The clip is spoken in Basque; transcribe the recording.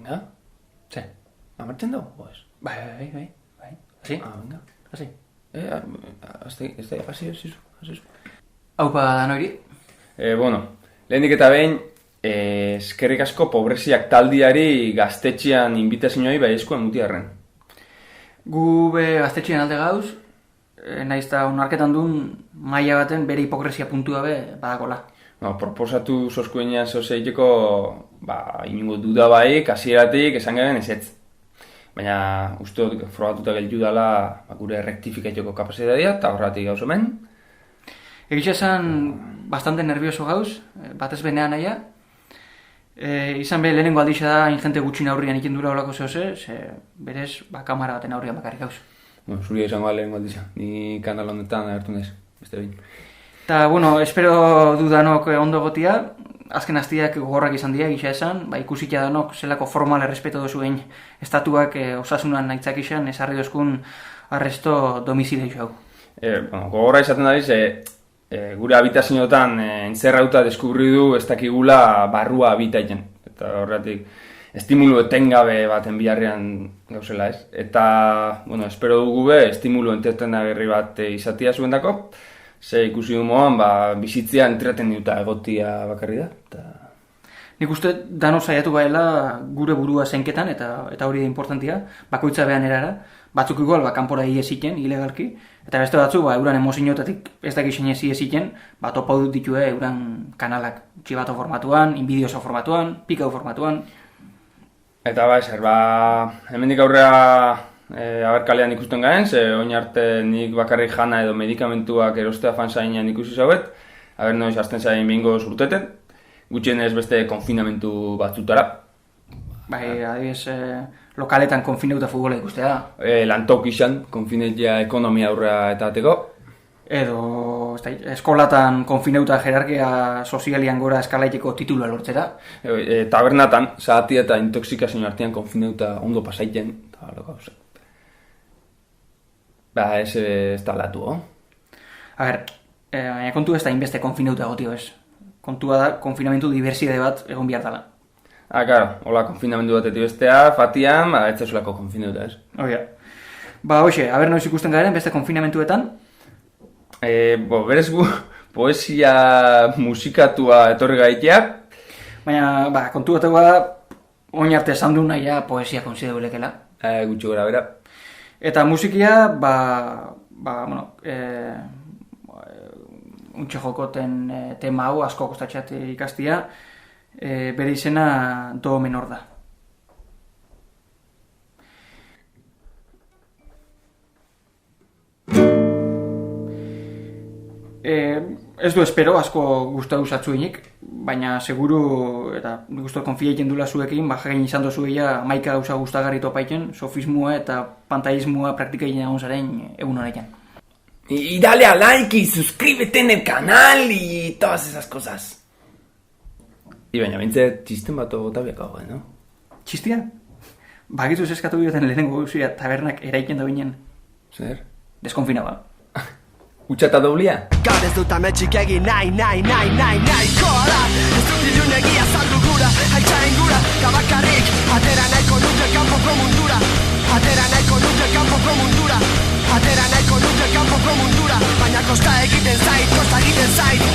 Venga. Ze, amartzen dago, boaz? Bai. Hasi? Venga. Hasi? Hasi. Haupa danori? Bueno, lehendik eta behin, eskerrik asko pobreziak taldiari gaztetxean inbitazioai bai eskuan mutiarren. Gu be gaztetxean alde gauz, nahiz eta onarketan duen maila baten bere hipokresia puntua be badakola. Proposatu soskuenean zozeiteko, inungo duda bai, kasieratik esan garen ezetz. Baina uste dut frogatuta geldiu dela gure rektifikatioko kapazitatea eta horretik gauz omen. Egitza esan bastante nervioso gauz, batez benean naia. Izan be lehenengo aldixa da ingente gutxin aurrian ikendura olako zehose, berez kamara baten aurrian bakarrik gauz. Zuria izango lehenengo aldixa, ni kanal honetan agertu naiz, beste behin. Eta, espero dudanok ondo gotia, azken hastiak gogorrak izan dira, gisa esan, ikusita danok zelako formal errespeto dozuen estatuak osasunan nahitzak izan, esarri dozkun arresto domizilei hau. Gogorra izaten da gure habitazioetan entzerrauta deskurri du ez dakigula barrua habitaiten. Eta horretik estimulu etengabe baten biharrean gauzela ez. Eta, espero dugu be, estimulu entretenagarri bat izatea zuendako. Ze ikusi du moan, bizitzea entreteniduta egotia bakarri da. Nik uste dano saiatu baela gure burua zenketan, eta hori da importantia, bakoitza behan erara. Batzuk igual, kanpora iesiken, ilegalki, eta beste batzu, euran emozinotatik ez dakixen iesiken, topau dut ditue euran kanalak. Txibato formatuan, inbidioso formatuan, pikau formatuan. Eta hemendik aurrea aberkalean ikusten garen, ze oin arte nik bakarrik jana edo medikamentuak erostea fanzainan ikusi zauet, noiz hasten zain bingo zurteten, gutxienez beste konfinamentu batzutara. Adibidez, lokaletan konfineuta futbola ikustea. Lantok izan, konfinetia ekonomia aurrea eta ateko. Edo, eskolatan konfineuta jerarkia sozialian gora eskalaiteko titulua lortzera. Tabernatan, zahati eta intoxikazio artean konfineuta ondo pasaiten, eta loko hau. Ez da latu, baina kontu ez da inbeste konfineuta gotio ez. Kontua da, konfinamentu diverside bat egon behar dela. Claro, hola konfinamendu bat eti bestea, fatian, ez zezulako konfineuta ez. Hoxe, noiz ikusten garen beste konfinamentuetan? Berez gu, poesia musikatua etorri gaitea. Baina, kontu bat oin arte esan du naia poesia konsideulekela. Gutxi gora bera. Eta musikia, untxe jokoten tema hau asko kostatxeat ikastia, bere izena do menor da. Ez du espero asko gustatu zatzuenik, baina seguru, eta nik uste konfia egiten dula zuekin, jagain izan dozueia maika gauza gustagarri topaiken, sofismoa eta pantailismoa praktika egin egon zaren egun honetan. Y dale a like y suscríbete en el canal y todas esas cosas. Y baina bintze txisten bat ogotabiak hau, no? Txistia? Bagituz eskatu bioten lehenengo guzia tabernak eraiken da binen. Zer? Deskonfinaba. Utsa doblia? Gaur ez dut ametxik egin nahi kola. Ez dut ilun egia zaldu gura, haitxaren gura, tabakarrik. Atera nahiko nuke kanpoko mundura. Atera nahiko nuke kanpoko mundura. Atera nahiko nuke kanpoko mundura. Baina kosta egiten zait